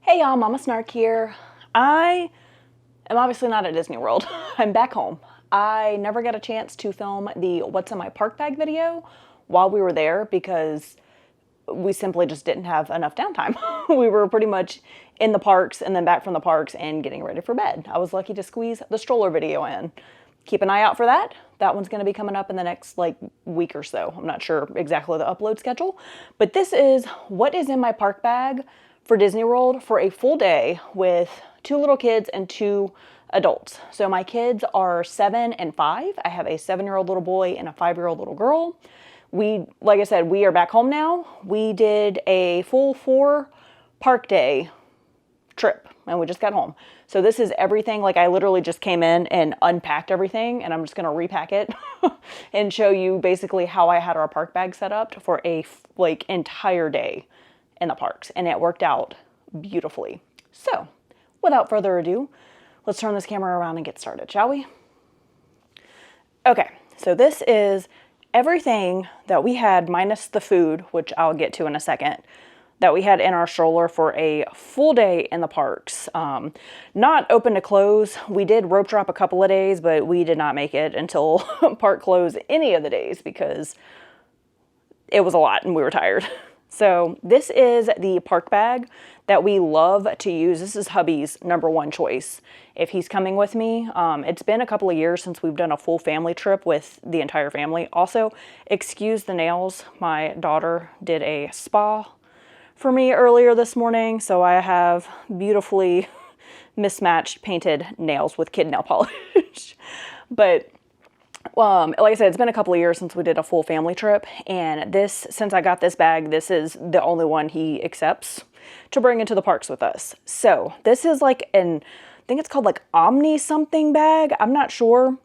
Hey y'all, Mama Snark here. I am obviously not at Disney World. I'm back home. I never got a chance to film the What's in My Park Bag video while we were there because we simply just didn't have enough downtime. We were pretty much in the parks and then back from the parks and getting ready for bed. I was lucky to squeeze the stroller video in. Keep an eye out for that. That one's going to be coming up in the next week or so. I'm not sure exactly the upload schedule, but this is what is in my park bag for Disney World for a full day with 2 little kids and 2 adults. So my kids are 7 and 5. I have a 7-year-old little boy and a 5-year-old little girl. Like I said, we are back home now. We did a full 4 park day trip and we just got home. So this is everything. I literally just came in and unpacked everything and I'm just going to repack it and show you basically how I had our park bag set up for a entire day in the parks, and it worked out beautifully. So without further ado, let's turn this camera around and get started, shall we? Okay, so this is everything that we had minus the food, which I'll get to in a second, that we had in our stroller for a full day in the parks. Not open to close. We did rope drop a couple of days, but we did not make it until park close any of the days because it was a lot and we were tired. So this is the park bag that we love to use. This is hubby's #1 choice if he's coming with me. It's been a couple of years since we've done a full family trip with the entire family. Also, excuse the nails. My daughter did a spa for me earlier this morning, so I have beautifully mismatched painted nails with kid nail polish. But like I said, it's been a couple of years since we did a full family trip, and since I got this bag, this is the only one he accepts to bring into the parks with us. So this is I think it's called Omni something bag. I'm not sure.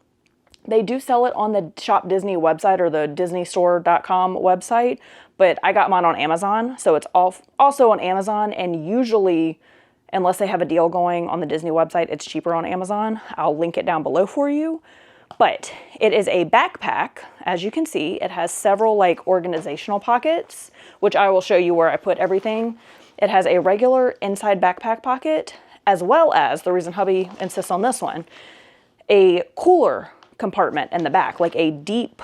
They do sell it on the Shop Disney website or the disneystore.com website, but I got mine on Amazon, so it's also on Amazon, and usually, unless they have a deal going on the Disney website, it's cheaper on Amazon. I'll link it down below for you. But it is a backpack. As you can see, it has several organizational pockets, which I will show you where I put everything. It has a regular inside backpack pocket, as well as, the reason hubby insists on this one, a cooler compartment in the back, a deep,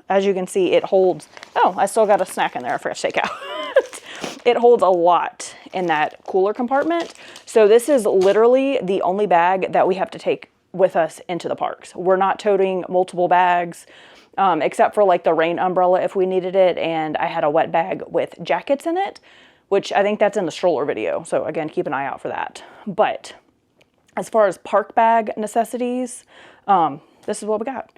as you can see, it holds, oh, I still got a snack in there I forgot to take out. It holds a lot in that cooler compartment. So this is literally the only bag that we have to take with us into the parks. We're not toting multiple bags, except for the rain umbrella if we needed it, and I had a wet bag with jackets in it, which I think that's in the stroller video. So again, keep an eye out for that. But as far as park bag necessities, this is what we got.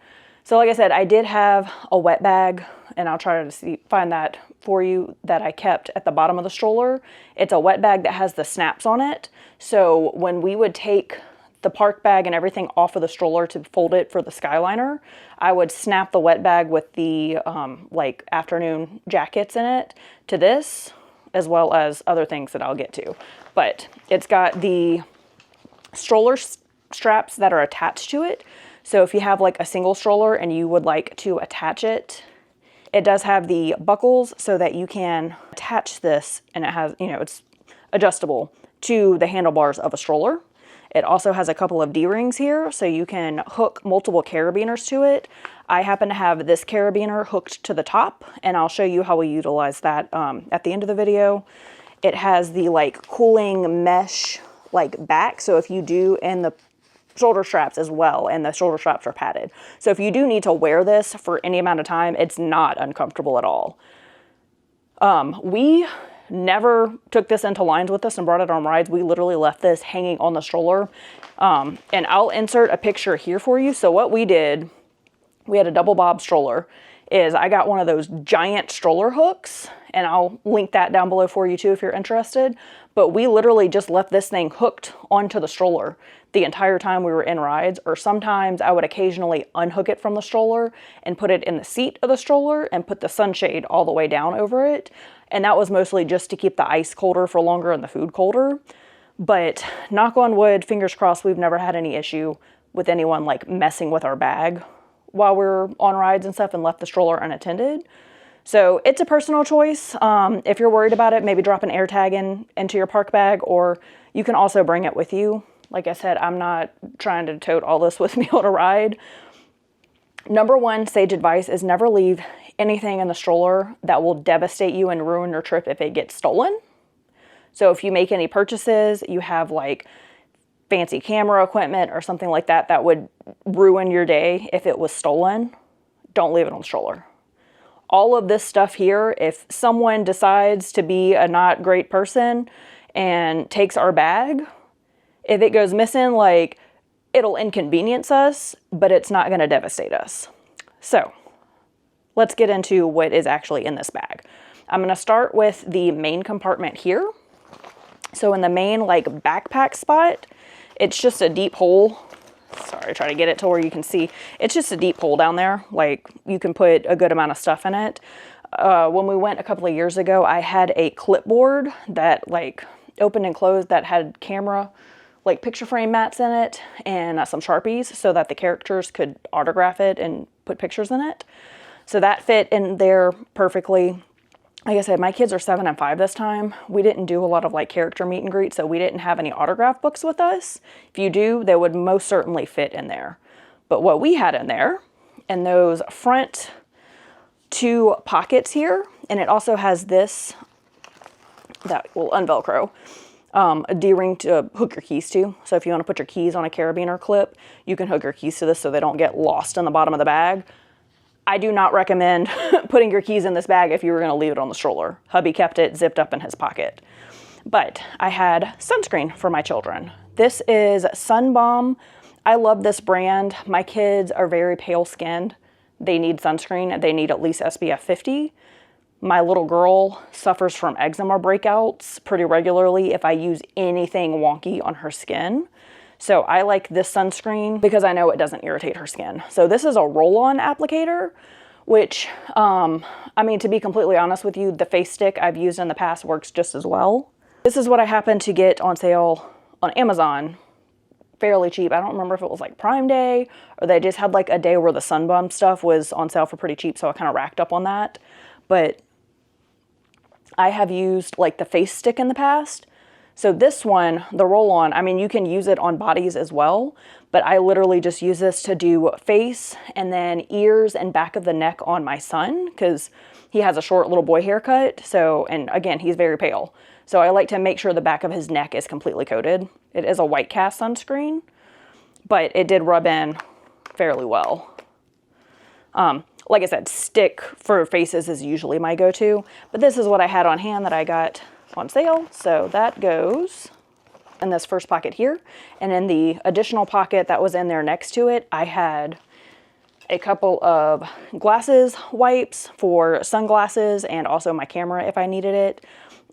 So like I said, I did have a wet bag, and I'll try to find that for you, that I kept at the bottom of the stroller. It's a wet bag that has the snaps on it. So when we would take the park bag and everything off of the stroller to fold it for the Skyliner, I would snap the wet bag with the afternoon jackets in it to this, as well as other things that I'll get to. But it's got the stroller straps that are attached to it. So if you have a single stroller and you would like to attach it, it does have the buckles so that you can attach this, and it has, it's adjustable to the handlebars of a stroller. It also has a couple of D-rings here, so you can hook multiple carabiners to it. I happen to have this carabiner hooked to the top, and I'll show you how we utilize that at the end of the video. It has the cooling mesh back, so if you do, and the shoulder straps as well, and the shoulder straps are padded. So if you do need to wear this for any amount of time, it's not uncomfortable at all. We never took this into lines with us and brought it on rides. We literally left this hanging on the stroller. And I'll insert a picture here for you. So what we did, we had a double bob stroller, is I got one of those giant stroller hooks, and I'll link that down below for you too if you're interested. But we literally just left this thing hooked onto the stroller the entire time we were in rides, or sometimes I would occasionally unhook it from the stroller and put it in the seat of the stroller and put the sunshade all the way down over it. And that was mostly just to keep the ice colder for longer and the food colder. But knock on wood, fingers crossed, we've never had any issue with anyone messing with our bag while we're on rides and stuff and left the stroller unattended. So it's a personal choice. If you're worried about it, maybe drop an AirTag into your park bag, or you can also bring it with you. Like I said, I'm not trying to tote all this with me on a ride. Number one sage advice is never leave anything in the stroller that will devastate you and ruin your trip if it gets stolen. So if you make any purchases, you have like fancy camera equipment or something like that that would ruin your day if it was stolen, don't leave it on the stroller. All of this stuff here, if someone decides to be a not great person and takes our bag, if it goes missing, like, it'll inconvenience us, but it's not going to devastate us. So let's get into what is actually in this bag. I'm going to start with the main compartment here. So in the main like backpack spot, it's just a deep hole. Sorry, try to get it to where you can see. It's just a deep hole down there. Like, you can put a good amount of stuff in it. When we went a couple of years ago, I had a clipboard that like opened and closed that had camera, like picture frame mats in it, and some Sharpies so that the characters could autograph it and put pictures in it. So that fit in there perfectly. Like I said, my kids are 7 and 5 this time. We didn't do a lot of like character meet and greet, so we didn't have any autograph books with us. If you do, they would most certainly fit in there. But what we had in there, in those front 2 pockets here, and it also has this that will unvelcro, a D-ring to hook your keys to. So if you want to put your keys on a carabiner clip, you can hook your keys to this so they don't get lost in the bottom of the bag. I do not recommend putting your keys in this bag if you were going to leave it on the stroller. Hubby kept it zipped up in his pocket. But I had sunscreen for my children. This is Sun Balm. I love this brand. My kids are very pale skinned. They need sunscreen. They need at least SPF 50. My little girl suffers from eczema breakouts pretty regularly if I use anything wonky on her skin. So I like this sunscreen because I know it doesn't irritate her skin. So this is a roll-on applicator, which, I mean, to be completely honest with you, the face stick I've used in the past works just as well. This is what I happened to get on sale on Amazon, fairly cheap. I don't remember if it was like Prime Day or they just had like a day where the Sun Balm stuff was on sale for pretty cheap, so I kind of racked up on that. But I have used like the face stick in the past. So this one, the roll-on, I mean, you can use it on bodies as well, but I literally just use this to do face and then ears and back of the neck on my son because he has a short little boy haircut. So, and again, he's very pale. So I like to make sure the back of his neck is completely coated. It is a white cast sunscreen, but it did rub in fairly well. Like I said, stick for faces is usually my go-to, but this is what I had on hand that I got on sale. So that goes in this first pocket here. And in the additional pocket that was in there next to it, I had a couple of glasses wipes for sunglasses and also my camera if I needed it.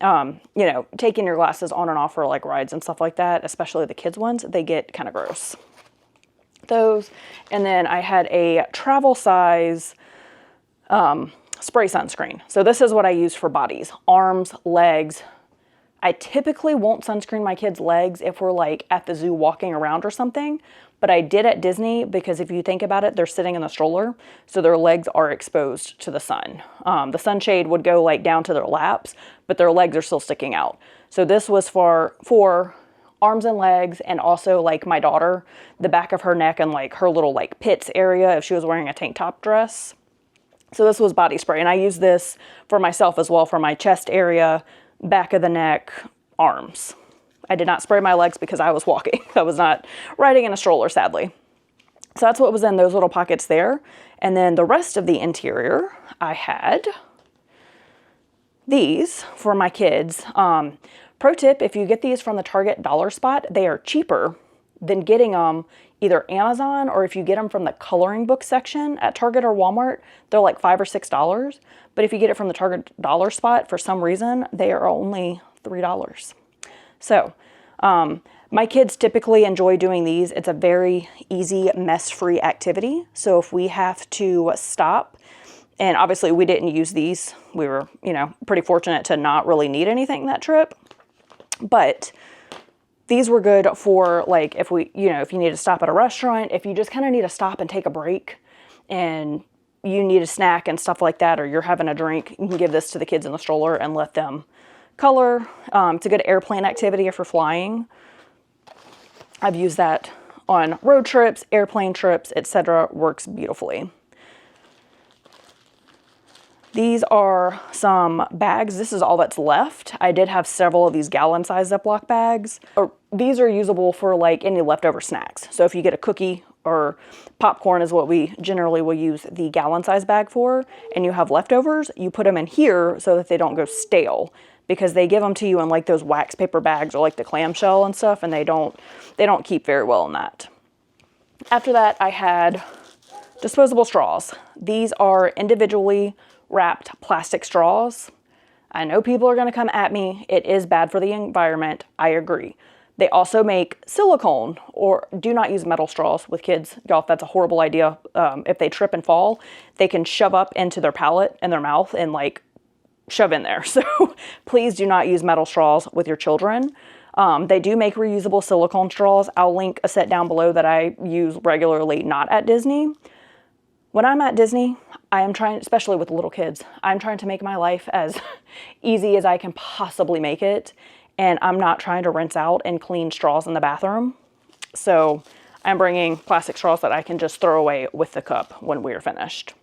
You know, taking your glasses on and off for like rides and stuff like that, especially the kids ones, they get kind of gross. Those. And then I had a travel size spray sunscreen. So this is what I use for bodies, arms, legs. I typically won't sunscreen my kids' legs if we're like at the zoo walking around or something, but I did at Disney because if you think about it, they're sitting in the stroller, so their legs are exposed to the sun. The sunshade would go like down to their laps, but their legs are still sticking out. So this was for arms and legs, and also like my daughter, the back of her neck and like her little like pits area if she was wearing a tank top dress. So this was body spray, and I use this for myself as well for my chest area, back of the neck, arms. I did not spray my legs because I was walking. I was not riding in a stroller, sadly. So that's what was in those little pockets there. And then the rest of the interior, I had these for my kids. Pro tip, if you get these from the Target dollar spot, they are cheaper than getting them either Amazon, or if you get them from the coloring book section at Target or Walmart, they're like $5 or $6. But if you get it from the Target dollar spot, for some reason, they are only $3. So my kids typically enjoy doing these. It's a very easy, mess-free activity. So if we have to stop, and obviously we didn't use these, we were, you know, pretty fortunate to not really need anything that trip, but these were good for like if we, you know, if you need to stop at a restaurant, if you just kind of need to stop and take a break and you need a snack and stuff like that, or you're having a drink, you can give this to the kids in the stroller and let them color. It's a good airplane activity if you're flying. I've used that on road trips, airplane trips, etc. Works beautifully. These are some bags. This is all that's left. I did have several of these gallon-sized Ziploc bags. These are usable for like any leftover snacks. So if you get a cookie or popcorn is what we generally will use the gallon-sized bag for, and you have leftovers, you put them in here so that they don't go stale, because they give them to you in like those wax paper bags or like the clamshell and stuff, and they don't keep very well in that. After that, I had disposable straws. These are individually wrapped plastic straws. I know people are going to come at me. It is bad for the environment. I agree. They also make silicone, or do not use metal straws with kids. Y'all, that's a horrible idea. If they trip and fall, they can shove up into their palate and their mouth and like shove in there. So please do not use metal straws with your children. They do make reusable silicone straws. I'll link a set down below that I use regularly, not at Disney. When I'm at Disney, I am trying, especially with little kids, I'm trying to make my life as easy as I can possibly make it. And I'm not trying to rinse out and clean straws in the bathroom. So I'm bringing plastic straws that I can just throw away with the cup when we're finished.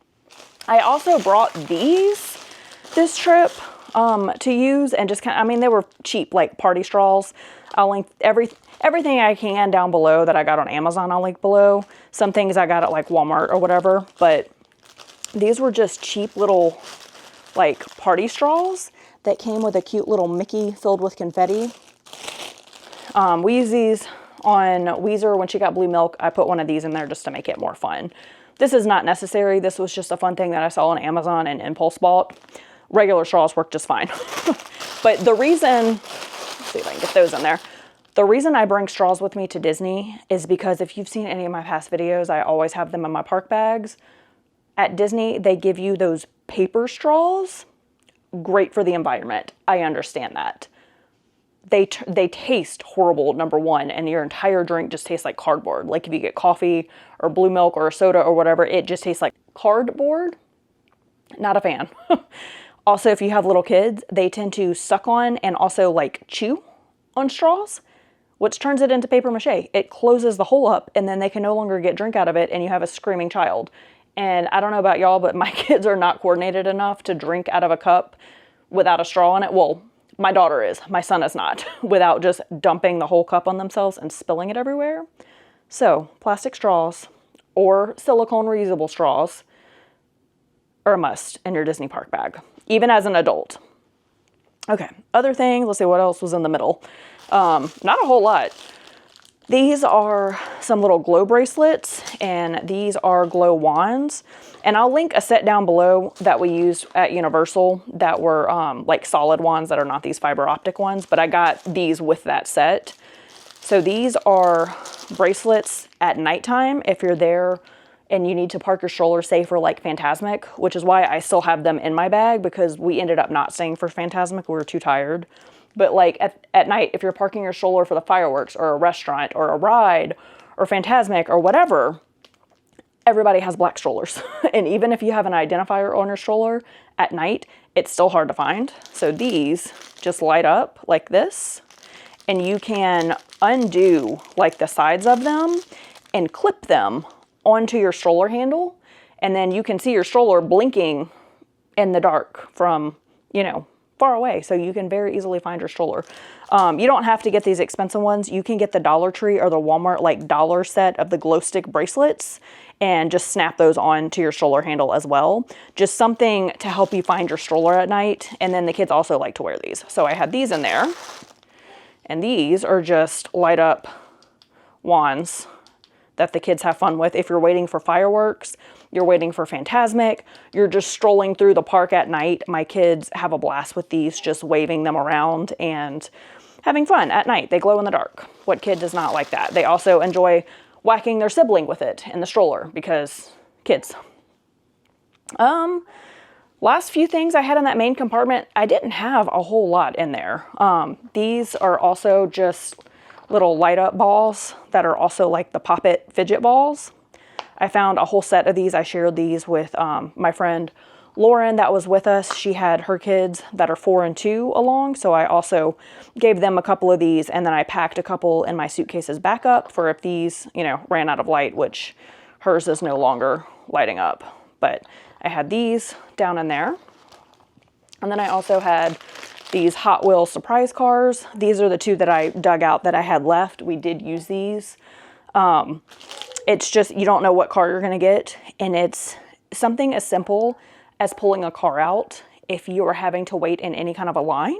I also brought these this trip to use, and just kind of, I mean, they were cheap, like party straws. I'll link everything I can down below that I got on Amazon. I'll link below. Some things I got at like Walmart or whatever, but these were just cheap little like party straws that came with a cute little Mickey filled with confetti. We use these on Weezer. When she got blue milk, I put one of these in there just to make it more fun. This is not necessary. This was just a fun thing that I saw on Amazon and impulse bought. Regular straws work just fine. But the reason, let's see if I can get those in there. The reason I bring straws with me to Disney is because if you've seen any of my past videos, I always have them in my park bags. At Disney, they give you those paper straws. Great for the environment. I understand that. They taste horrible, number one, and your entire drink just tastes like cardboard. Like if you get coffee or blue milk or a soda or whatever, it just tastes like cardboard. Not a fan. Also, if you have little kids, they tend to suck on and also like chew on straws, which turns it into paper mache. It closes the hole up, and then they can no longer get drink out of it, and you have a screaming child. And I don't know about y'all, but my kids are not coordinated enough to drink out of a cup without a straw in it. Well, my daughter is. My son is not. Without just dumping the whole cup on themselves and spilling it everywhere. So, plastic straws or silicone reusable straws are a must in your Disney park bag, even as an adult. Okay, other things. Let's see what else was in the middle. Not a whole lot. These are some little glow bracelets, and these are glow wands. And I'll link a set down below that we used at Universal that were like solid wands that are not these fiber optic ones, but I got these with that set. So these are bracelets at nighttime if you're there and you need to park your stroller safe for like Fantasmic, which is why I still have them in my bag, because we ended up not staying for Fantasmic. We were too tired. But like at night, if you're parking your stroller for the fireworks or a restaurant or a ride or Fantasmic or whatever, everybody has black strollers. And even if you have an identifier on your stroller at night, it's still hard to find. So these just light up like this, and you can undo like the sides of them and clip them onto your stroller handle. And then you can see your stroller blinking in the dark from, you know, far away, so you can very easily find your stroller. You don't have to get these expensive ones. You can get the Dollar Tree or the Walmart like dollar set of the glow stick bracelets and just snap those on to your stroller handle as well. Just something to help you find your stroller at night. And then the kids also like to wear these. So I had these in there, and these are just light up wands that the kids have fun with. If you're waiting for fireworks, you're waiting for Fantasmic, you're just strolling through the park at night. My kids have a blast with these, just waving them around and having fun at night. They glow in the dark. What kid does not like that? They also enjoy whacking their sibling with it in the stroller because kids. Last few things I had in that main compartment, I didn't have a whole lot in there. These are also just little light up balls that are also like the Pop It fidget balls. I found a whole set of these. I shared these with my friend Lauren that was with us. She had her kids that are 4 and 2 along, so I also gave them a couple of these, and then I packed a couple in my suitcases back up for if these, you know, ran out of light, which hers is no longer lighting up. But I had these down in there. And then I also had these Hot Wheels surprise cars. These are the two that I dug out that I had left. We did use these. It's just, you don't know what car you're going to get. And it's something as simple as pulling a car out. If you are having to wait in any kind of a line,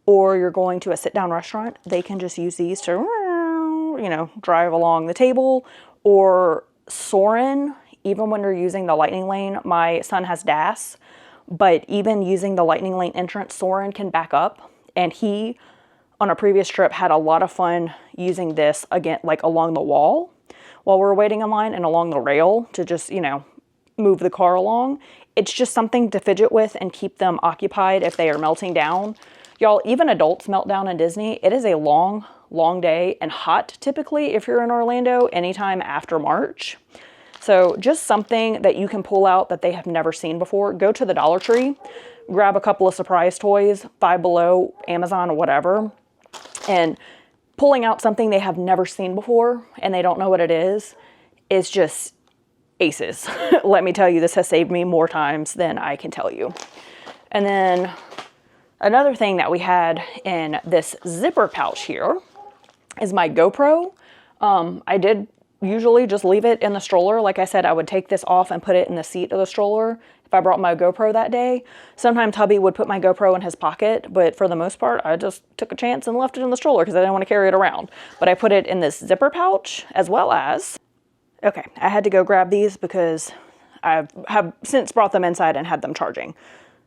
or you're going to a sit-down restaurant, they can just use these to, you know, drive along the table. Or Soarin', even when you're using the lightning lane, my son has DAS, but even using the lightning lane entrance, Soarin' can back up. And he, on a previous trip, had a lot of fun using this, again, like along the wall while we're waiting in line, and along the rail to just, you know, move the car along. It's just something to fidget with and keep them occupied if they are melting down. Y'all, even adults melt down in Disney. It is a long, long day and hot typically if you're in Orlando anytime after March. So just something that you can pull out that they have never seen before. Go to the Dollar Tree, grab a couple of surprise toys, Five Below, Amazon, or whatever, and pulling out something they have never seen before and they don't know what it is just aces. Let me tell you, this has saved me more times than I can tell you. And then another thing that we had in this zipper pouch here is my GoPro. I did usually just leave it in the stroller. Like I said, I would take this off and put it in the seat of the stroller if I brought my GoPro that day. Sometimes hubby would put my GoPro in his pocket, but for the most part, I just took a chance and left it in the stroller because I didn't want to carry it around. But I put it in this zipper pouch, as well as, okay, I had to go grab these because I have since brought them inside and had them charging.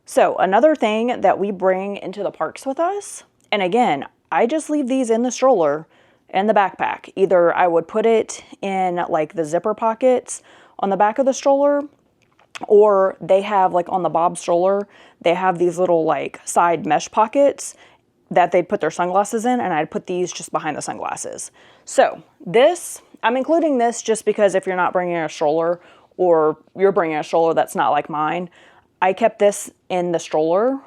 So another thing that we bring into the parks with us, and again, I just leave these in the stroller and the backpack. Either I would put it in like the zipper pockets on the back of the stroller, or they have like on the Bob stroller, they have these little like side mesh pockets that they'd put their sunglasses in, and I'd put these just behind the sunglasses. So this, I'm including this just because if you're not bringing a stroller, or you're bringing a stroller that's not like mine, I kept this in the stroller.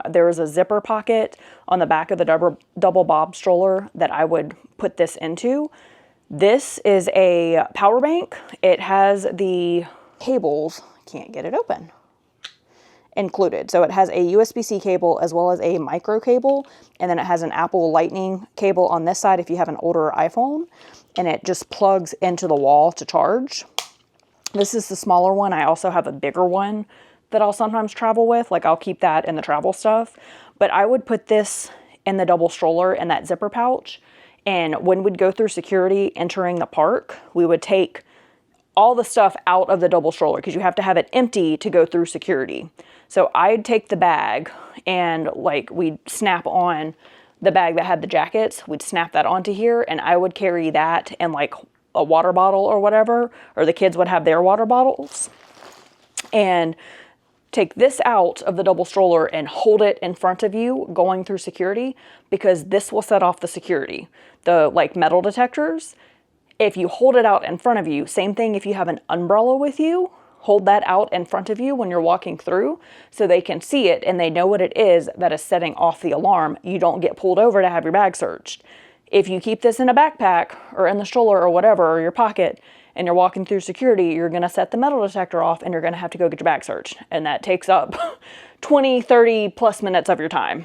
There was a zipper pocket on the back of the double Bob stroller that I would put this into. This is a power bank. It has the cables, can't get it open, included. So it has a USB-C cable as well as a micro cable, and then it has an Apple Lightning cable on this side if you have an older iPhone, and it just plugs into the wall to charge. This is the smaller one. I also have a bigger one that I'll sometimes travel with. Like I'll keep that in the travel stuff, but I would put this in the double stroller in that zipper pouch. And when we'd go through security entering the park, we would take all the stuff out of the double stroller because you have to have it empty to go through security. So I'd take the bag and like we'd snap on the bag that had the jackets. We'd snap that onto here, and I would carry that in like a water bottle or whatever, or the kids would have their water bottles, and take this out of the double stroller and hold it in front of you going through security, because this will set off the security, the like metal detectors. If you hold it out in front of you, same thing if you have an umbrella with you, hold that out in front of you when you're walking through so they can see it and they know what it is that is setting off the alarm. You don't get pulled over to have your bag searched. If you keep this in a backpack or in the stroller or whatever, or your pocket, and you're walking through security, you're going to set the metal detector off and you're going to have to go get your bag searched. And that takes up 20, 30 plus minutes of your time.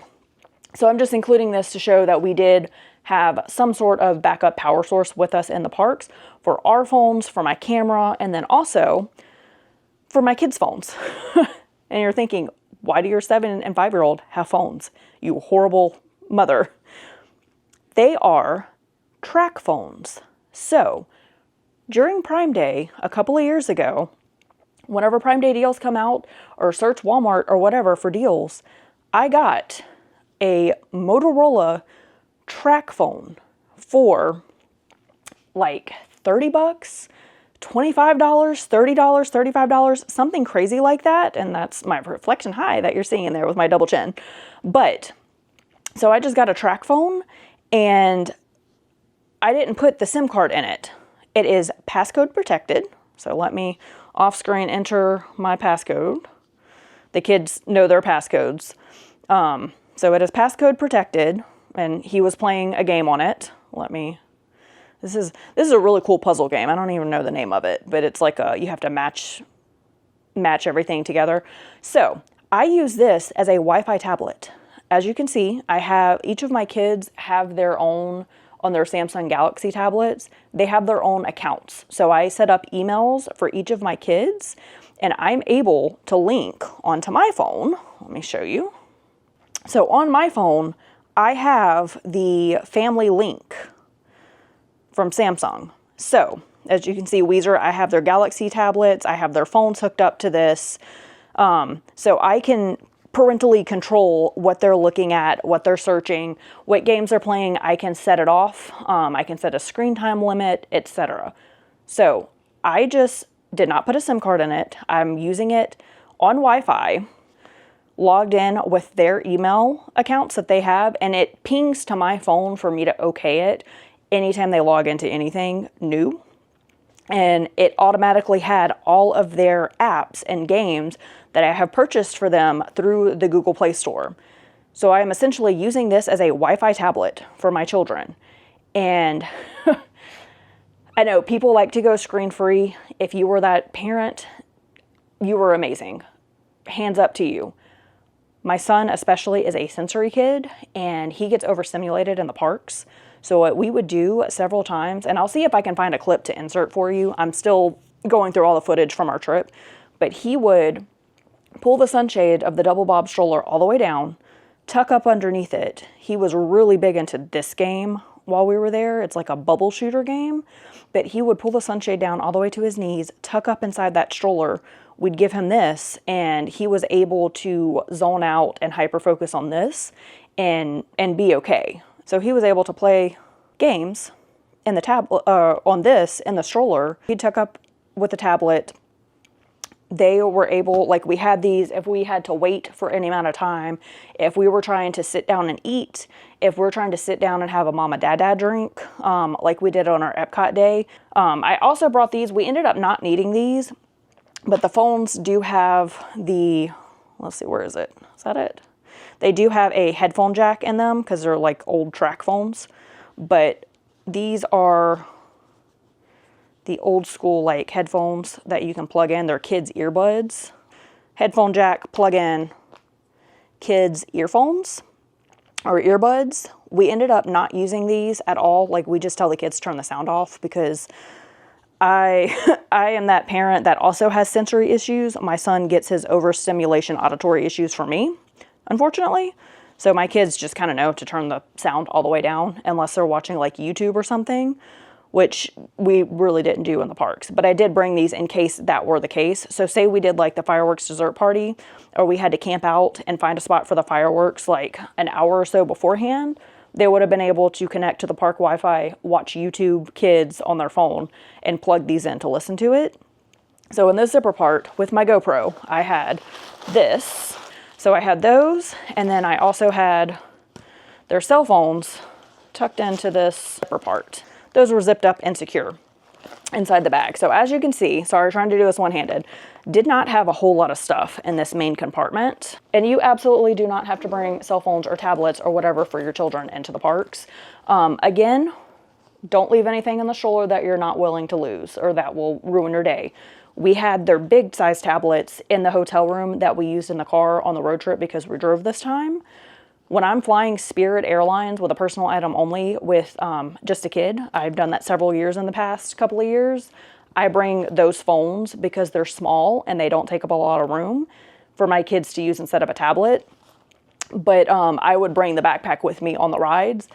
So I'm just including this to show that we did have some sort of backup power source with us in the parks for our phones, for my camera, and then also for my kids' phones. And you're thinking, why do your 7 and 5-year-old have phones? You horrible mother. They are track phones. So during Prime Day, a couple of years ago, whenever Prime Day deals come out, or search Walmart or whatever for deals, I got a Motorola track phone for like 30 bucks, $25, $30, $35, something crazy like that. And that's my reflection high that you're seeing in there with my double chin. But so I just got a track phone, and I didn't put the SIM card in it. It is passcode protected, So let me off screen enter my passcode. The kids know their passcodes. So it is passcode protected, and he was playing a game on it. This is a really cool puzzle game. I don't even know the name of it, but it's like you have to match everything together. So I use this as a Wi-Fi tablet. As you can see, each of my kids have their own, on their Samsung Galaxy tablets, they have their own accounts. So I set up emails for each of my kids, and I'm able to link onto my phone. Let me show you. So on my phone, I have the family link from Samsung. So as you can see, Weezer, I have their Galaxy tablets, I have their phones hooked up to this. So I can parentally control what they're looking at, what they're searching, what games they're playing. I can set it off. I can set a screen time limit, etc. So I just did not put a SIM card in it. I'm using it on Wi-Fi, logged in with their email accounts that they have, and it pings to my phone for me to okay it anytime they log into anything new. And it automatically had all of their apps and games that I have purchased for them through the Google Play Store. So I am essentially using this as a Wi-Fi tablet for my children. And I know people like to go screen-free. If you were that parent, you were amazing. Hands up to you. My son especially is a sensory kid, and he gets overstimulated in the parks. So what we would do several times, and I'll see if I can find a clip to insert for you. I'm still going through all the footage from our trip, but he would pull the sunshade of the double bob stroller all the way down, tuck up underneath it. He was really big into this game while we were there. It's like a bubble shooter game, but he would pull the sunshade down all the way to his knees, tuck up inside that stroller. We'd give him this, and he was able to zone out and hyper-focus on this and be okay. So he was able to play games in the on this in the stroller. He took up with the tablet. They were able, like we had these, if we had to wait for any amount of time, if we were trying to sit down and eat, if we're trying to sit down and have a mama dad drink, like we did on our Epcot day. I also brought these. We ended up not needing these, but the phones do have let's see, where is it? Is that it? They do have a headphone jack in them because they're like old track phones, but these are the old school like headphones that you can plug in. They're kids' earbuds. Headphone jack, plug in, kids' earphones or earbuds. We ended up not using these at all. Like we just tell the kids to turn the sound off because I am that parent that also has sensory issues. My son gets his overstimulation auditory issues from me, unfortunately. So my kids just kind of know to turn the sound all the way down unless they're watching like YouTube or something, which we really didn't do in the parks. But I did bring these in case that were the case. So say we did like the fireworks dessert party, or we had to camp out and find a spot for the fireworks like an hour or so beforehand, they would have been able to connect to the park Wi-Fi, watch YouTube Kids on their phone, and plug these in to listen to it. So in this zipper part with my GoPro, I had this. So I had those, and then I also had their cell phones tucked into this zipper part. Those were zipped up and secure inside the bag. So as you can see, sorry, trying to do this one-handed, did not have a whole lot of stuff in this main compartment. And you absolutely do not have to bring cell phones or tablets or whatever for your children into the parks. Again, don't leave anything in the stroller that you're not willing to lose or that will ruin your day. We had their big size tablets in the hotel room that we used in the car on the road trip because we drove this time. When I'm flying Spirit Airlines with a personal item only with just a kid, I've done that several years in the past couple of years, I bring those phones because they're small and they don't take up a lot of room for my kids to use instead of a tablet. But I would bring the backpack with me on the rides.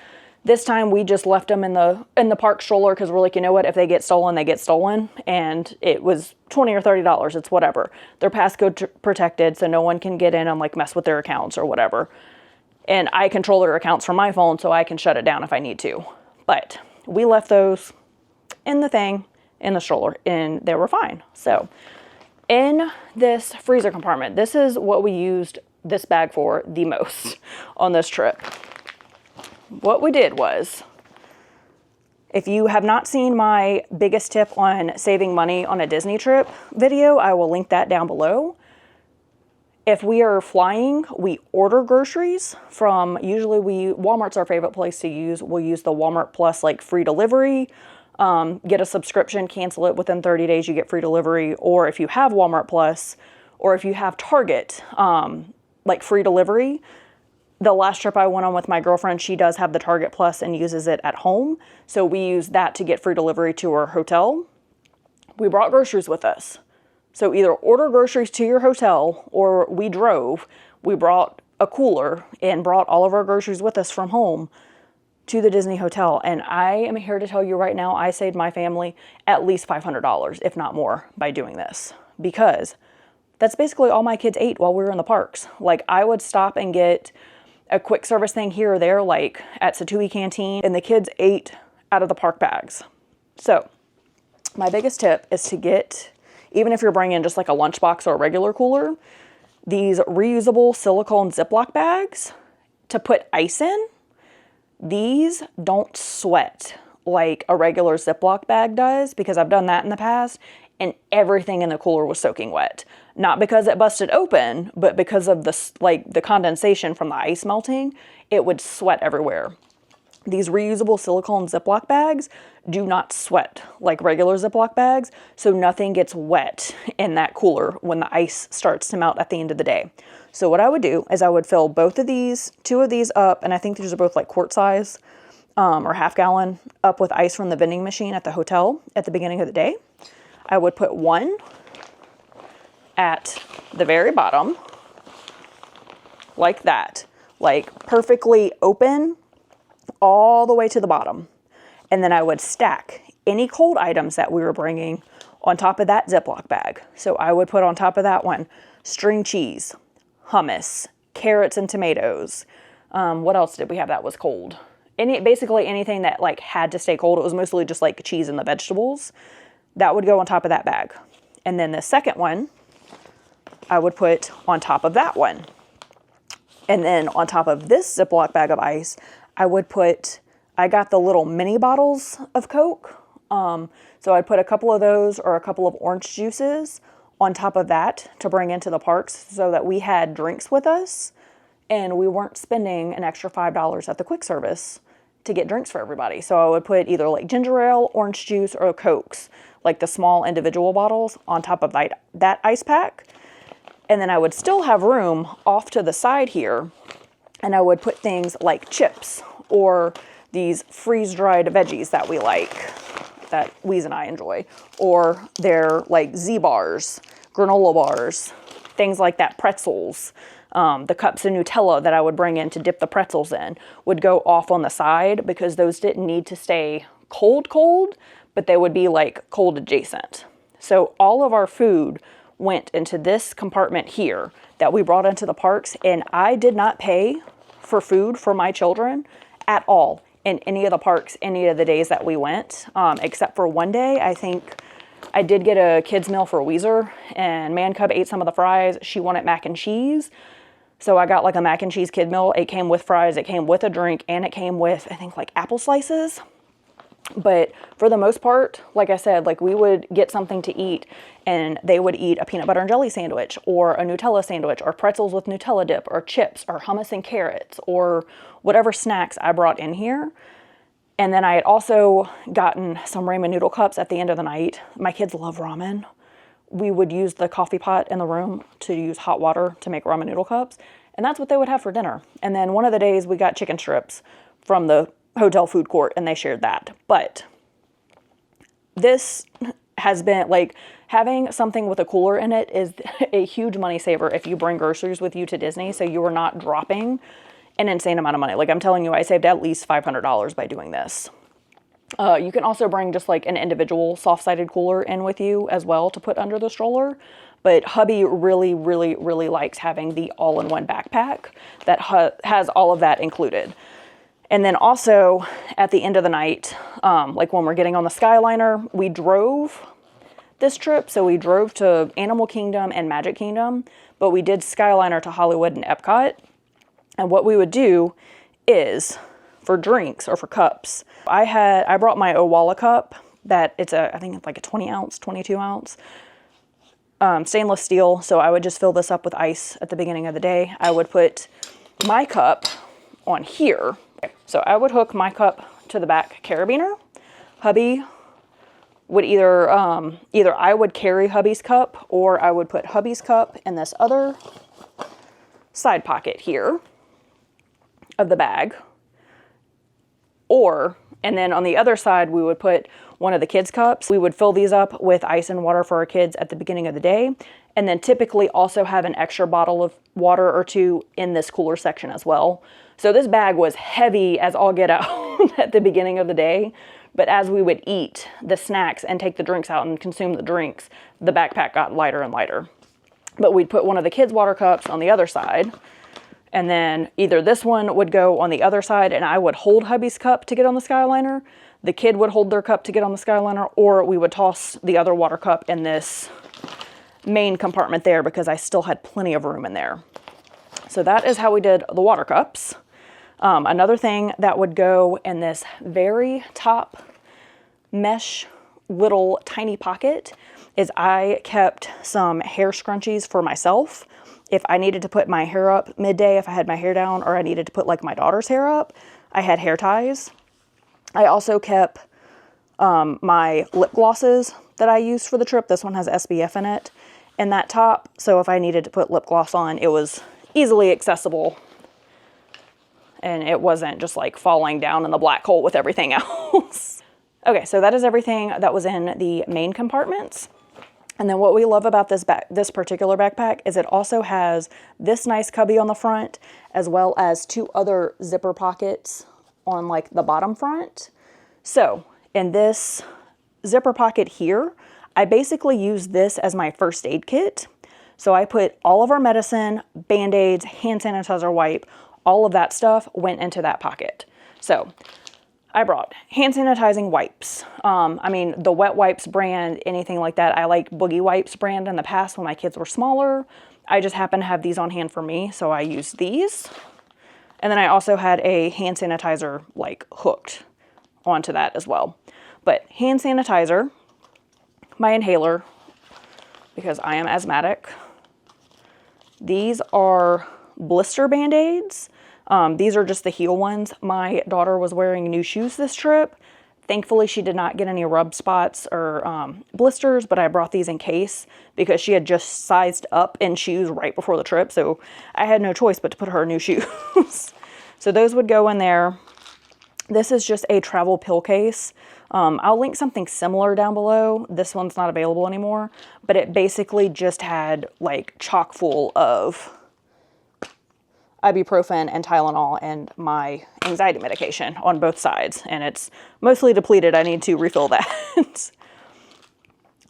This time we just left them in the park stroller because we're like, you know what, if they get stolen, they get stolen. And it was $20 or $30, it's whatever. They're passcode protected, so no one can get in and like mess with their accounts or whatever. And I control their accounts from my phone, so I can shut it down if I need to. But we left those in the stroller, and they were fine. So in this freezer compartment, this is what we used this bag for the most on this trip. What we did was, If you have not seen my biggest tip on saving money on a Disney trip video, I will link that down below. If we are flying, we order groceries from, usually Walmart's our favorite place to use. We'll use the Walmart Plus like free delivery. Get a subscription, cancel it within 30 days, you get free delivery. Or if you have Walmart Plus, or if you have Target, like free delivery. The last trip I went on with my girlfriend, she does have the Target Plus and uses it at home. So we use that to get free delivery to our hotel. We brought groceries with us. So either order groceries to your hotel or we drove. We brought a cooler and brought all of our groceries with us from home to the Disney hotel. And I am here to tell you right now, I saved my family at least $500, if not more, by doing this. Because that's basically all my kids ate while we were in the parks. Like, I would stop and get a quick service thing here or there, like at Satui Canteen, and the kids ate out of the park bags. So my biggest tip is to get, even if you're bringing just like a lunchbox or a regular cooler, these reusable silicone Ziploc bags to put ice in. These don't sweat like a regular Ziploc bag does, because I've done that in the past and everything in the cooler was soaking wet. Not because it busted open, but because of the condensation from the ice melting, it would sweat everywhere. These reusable silicone Ziploc bags do not sweat like regular Ziploc bags, so nothing gets wet in that cooler when the ice starts to melt at the end of the day. So what I would do is I would fill two of these up, and I think these are both like quart size or half gallon, up with ice from the vending machine at the hotel at the beginning of the day. I would put one at the very bottom, like that, like perfectly open all the way to the bottom. And then I would stack any cold items that we were bringing on top of that Ziploc bag. So I would put on top of that one string cheese, hummus, carrots and tomatoes. What else did we have that was cold? Basically anything that like had to stay cold. It was mostly just like cheese and the vegetables. That would go on top of that bag. And then the second one, I would put on top of that one. And then on top of this Ziploc bag of ice, I got the little mini bottles of Coke. So I'd put a couple of those or a couple of orange juices on top of that to bring into the parks so that we had drinks with us and we weren't spending an extra $5 at the quick service to get drinks for everybody. So I would put either like ginger ale, orange juice, or Cokes, like the small individual bottles, on top of that ice pack. And then I would still have room off to the side here, and I would put things like chips or these freeze-dried veggies that we like, that Weeze and I enjoy, or they're like Z-bars, granola bars, things like that, pretzels. The cups of Nutella that I would bring in to dip the pretzels in would go off on the side because those didn't need to stay cold, but they would be like cold adjacent. So all of our food went into this compartment here that we brought into the parks, and I did not pay for food for my children at all in any of the parks, any of the days that we went, except for one day. I think I did get a kid's meal for Weezer, and Man Cub ate some of the fries. She wanted mac and cheese. So I got like a mac and cheese kid meal. It came with fries, it came with a drink, and it came with, I think, like apple slices. But for the most part, like I said, like we would get something to eat and they would eat a peanut butter and jelly sandwich or a Nutella sandwich or pretzels with Nutella dip or chips or hummus and carrots or whatever snacks I brought in here. And then I had also gotten some ramen noodle cups at the end of the night. My kids love ramen. We would use the coffee pot in the room to use hot water to make ramen noodle cups. And that's what they would have for dinner. And then one of the days we got chicken strips from the hotel food court and they shared that. But this has been like having something with a cooler in it is a huge money saver if you bring groceries with you to Disney. So you are not dropping an insane amount of money. Like I'm telling you, I saved at least $500 by doing this. You can also bring just like an individual soft-sided cooler in with you as well to put under the stroller. But hubby really, really, really likes having the all-in-one backpack that has all of that included. And then also at the end of the night, like when we're getting on the Skyliner, we drove this trip. So we drove to Animal Kingdom and Magic Kingdom, but we did Skyliner to Hollywood and Epcot. And what we would do is for drinks or for cups. I brought my Owala cup that I think it's like a 20 ounce, 22 ounce, stainless steel. So I would just fill this up with ice at the beginning of the day. I would put my cup on here. So I would hook my cup to the back carabiner. Hubby would either I would carry hubby's cup, or I would put hubby's cup in this other side pocket here of the bag. And then on the other side, we would put one of the kids' cups. We would fill these up with ice and water for our kids at the beginning of the day. And then typically also have an extra bottle of water or two in this cooler section as well. So this bag was heavy as all get out at the beginning of the day. But as we would eat the snacks and take the drinks out and consume the drinks, the backpack got lighter and lighter. But we'd put one of the kids' water cups on the other side. And then either this one would go on the other side and I would hold hubby's cup to get on the Skyliner. The kid would hold their cup to get on the Skyliner, or we would toss the other water cup in this main compartment there because I still had plenty of room in there. So that is how we did the water cups. Another thing that would go in this very top mesh little tiny pocket is I kept some hair scrunchies for myself. If I needed to put my hair up midday, if I had my hair down, or I needed to put like my daughter's hair up, I had hair ties. I also kept my lip glosses that I used for the trip. This one has SPF in it in that top. So if I needed to put lip gloss on, it was easily accessible. And it wasn't just like falling down in the black hole with everything else. Okay, so that is everything that was in the main compartments. And then what we love about this particular backpack is it also has this nice cubby on the front, as well as two other zipper pockets on like the bottom front. So in this zipper pocket here, I basically use this as my first aid kit. So I put all of our medicine, Band-Aids, hand sanitizer wipe, all of that stuff went into that pocket. So I brought hand sanitizing wipes. I mean, the Wet Wipes brand, anything like that. I like Boogie Wipes brand in the past when my kids were smaller. I just happen to have these on hand for me, so I used these. And then I also had a hand sanitizer like hooked onto that as well. But hand sanitizer, my inhaler, because I am asthmatic. These are blister Band-Aids. These are just the heel ones. My daughter was wearing new shoes this trip. Thankfully, she did not get any rub spots or blisters, but I brought these in case because she had just sized up in shoes right before the trip. So I had no choice but to put her new shoes. So those would go in there. This is just a travel pill case. I'll link something similar down below. This one's not available anymore, but it basically just had like chock full of ibuprofen and Tylenol and my anxiety medication on both sides. And it's mostly depleted. I need to refill that.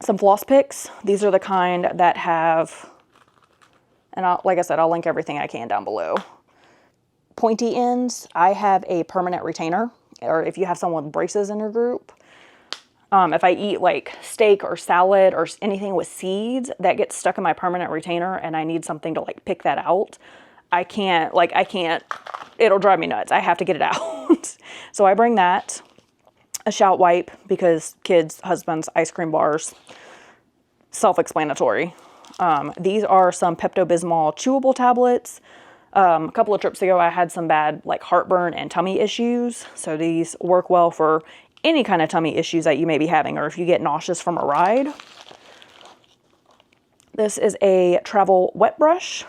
Some floss picks. These are the kind that have, and like I said, I'll link everything I can down below. Pointy ends. I have a permanent retainer, or if you have someone with braces in your group. If I eat like steak or salad or anything with seeds, that gets stuck in my permanent retainer and I need something to like pick that out. I can't, it'll drive me nuts. I have to get it out. So I bring that, a shout wipe, because kids, husbands, ice cream bars, self-explanatory. These are some Pepto-Bismol chewable tablets. A couple of trips ago, I had some bad like heartburn and tummy issues. So these work well for any kind of tummy issues that you may be having, or if you get nauseous from a ride. This is a travel wet brush.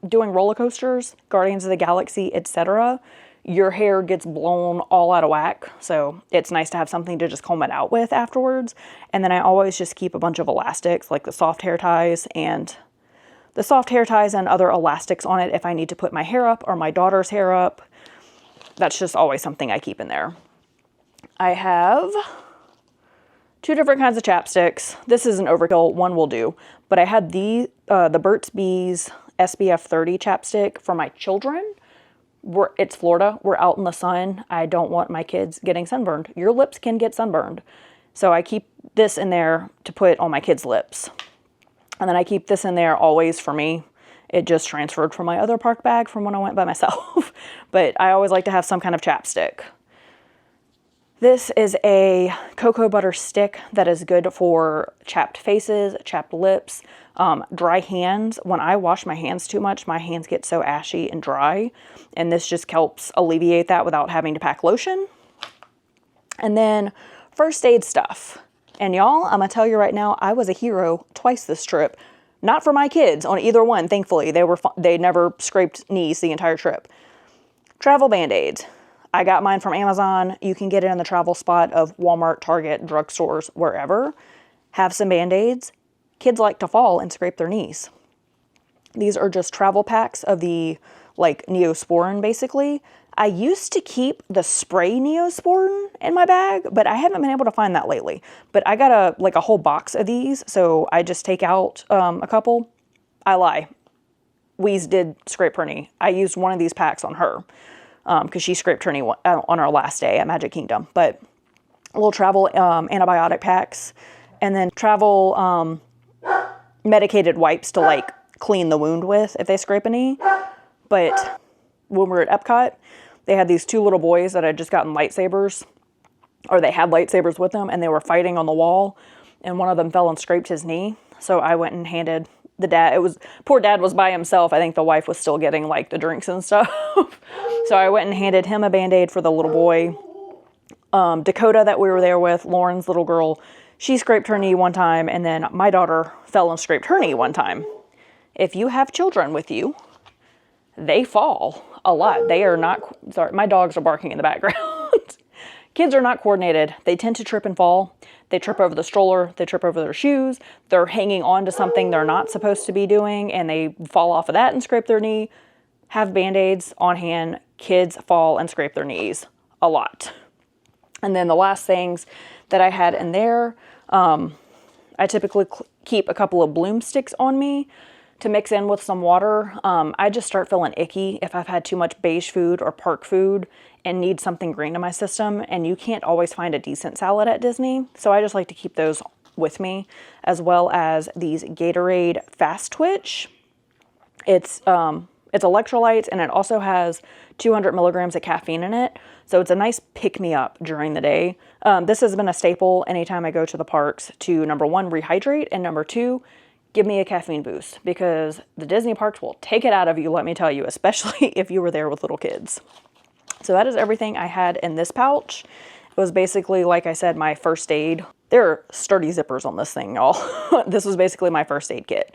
Doing roller coasters, Guardians of the Galaxy, etc., your hair gets blown all out of whack. So it's nice to have something to just comb it out with afterwards. And then I always just keep a bunch of elastics, like the soft hair ties and other elastics on it if I need to put my hair up or my daughter's hair up. That's just always something I keep in there. I have two different kinds of chapsticks. This is an overkill, one will do. But I had the Burt's Bees SPF 30 chapstick for my children. It's Florida. We're out in the sun. I don't want my kids getting sunburned. Your lips can get sunburned. So I keep this in there to put on my kids' lips. And then I keep this in there always for me It just transferred from my other park bag from when I went by myself. But I always like to have some kind of chapstick. This is a cocoa butter stick that is good for chapped faces, chapped lips, dry hands. When I wash my hands too much, my hands get so ashy and dry. And this just helps alleviate that without having to pack lotion. And then first aid stuff. And y'all, I'm gonna tell you right now, I was a hero twice this trip. Not for my kids on either one, thankfully. They never scraped knees the entire trip. Travel Band-Aids. I got mine from Amazon. You can get it in the travel spot of Walmart, Target, drugstores, wherever. Have some Band-Aids. Kids like to fall and scrape their knees. These are just travel packs of the, like, Neosporin, basically. I used to keep the spray Neosporin in my bag, but I haven't been able to find that lately. But I got a whole box of these, so I just take out a couple. I lie. Wheeze did scrape her knee. I used one of these packs on her because she scraped her knee on our last day at Magic Kingdom. But little travel antibiotic packs, and then travel medicated wipes to, like, clean the wound with if they scrape a knee. But when we were at Epcot, they had these two little boys that had just gotten lightsabers, or they had lightsabers with them, and they were fighting on the wall, and one of them fell and scraped his knee. So I went and handed the dad, poor dad was by himself. I think the wife was still getting, like, the drinks and stuff. So I went and handed him a Band-Aid for the little boy. Dakota that we were there with, Lauren's little girl, she scraped her knee one time, and then my daughter fell and scraped her knee one time. If you have children with you, they fall a lot. They are not, sorry, my dogs are barking in the background. Kids are not coordinated. They tend to trip and fall. They trip over the stroller. They trip over their shoes. They're hanging on to something they're not supposed to be doing, and they fall off of that and scrape their knee. Have Band-Aids on hand. Kids fall and scrape their knees a lot. And then the last things that I had in there, I typically keep a couple of bloom sticks on me to mix in with some water. I just start feeling icky if I've had too much beige food or park food and need something green in my system, and you can't always find a decent salad at Disney. So I just like to keep those with me, as well as these Gatorade Fast Twitch. It's electrolytes, and it also has 200 milligrams of caffeine in it. So it's a nice pick-me-up during the day. This has been a staple anytime I go to the parks to, number one, rehydrate, and number two, give me a caffeine boost, because the Disney parks will take it out of you, let me tell you, especially if you were there with little kids. So that is everything I had in this pouch. It was basically, like I said, my first aid. There are sturdy zippers on this thing, y'all. This was basically my first aid kit.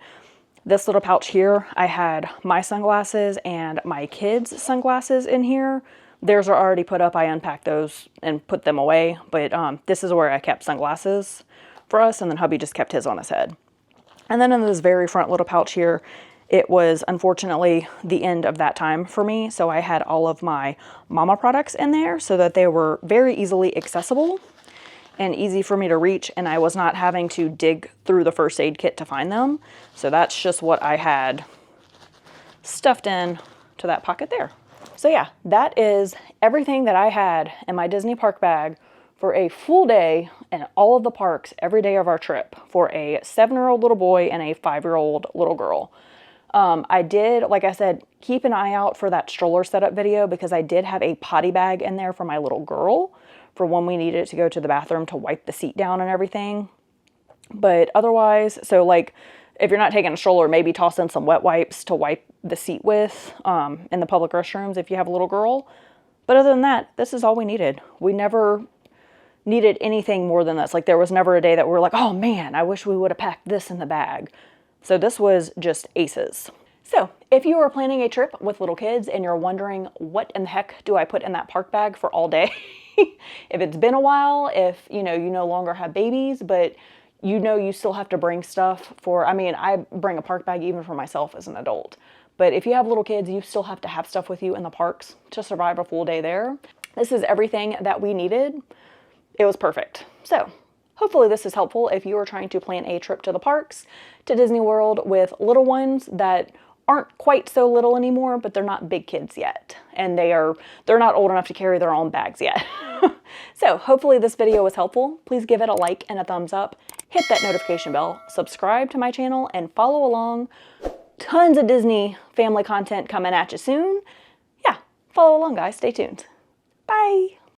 This little pouch here, I had my sunglasses and my kids' sunglasses in here. Theirs are already put up. I unpacked those and put them away. But this is where I kept sunglasses for us, and then hubby just kept his on his head. And then in this very front little pouch here, it was unfortunately the end of that time for me. So I had all of my mama products in there so that they were very easily accessible and easy for me to reach, and I was not having to dig through the first aid kit to find them. So that's just what I had stuffed in to that pocket there. So yeah, that is everything that I had in my Disney park bag for a full day in all of the parks every day of our trip for a 7-year-old little boy and a 5-year-old little girl. I did, like I said, keep an eye out for that stroller setup video, because I did have a potty bag in there for my little girl for when we needed to go to the bathroom to wipe the seat down and everything. But otherwise, so like if you're not taking a stroller, maybe toss in some wet wipes to wipe the seat with in the public restrooms if you have a little girl. But other than that, this is all we needed. We never needed anything more than this. Like, there was never a day that we were like, oh man, I wish we would have packed this in the bag. So this was just aces. So if you are planning a trip with little kids and you're wondering what in the heck do I put in that park bag for all day, if it's been a while, if you no longer have babies, but you still have to bring stuff for, I bring a park bag even for myself as an adult. But if you have little kids, you still have to have stuff with you in the parks to survive a full day there. This is everything that we needed. It was perfect. So hopefully this is helpful if you are trying to plan a trip to the parks, to Disney World with little ones that aren't quite so little anymore, but they're not big kids yet. And they're not old enough to carry their own bags yet. So hopefully this video was helpful. Please give it a like and a thumbs up. Hit that notification bell, subscribe to my channel, and follow along tons of Disney family content coming at you soon. Yeah, follow along, guys. Stay tuned. Bye.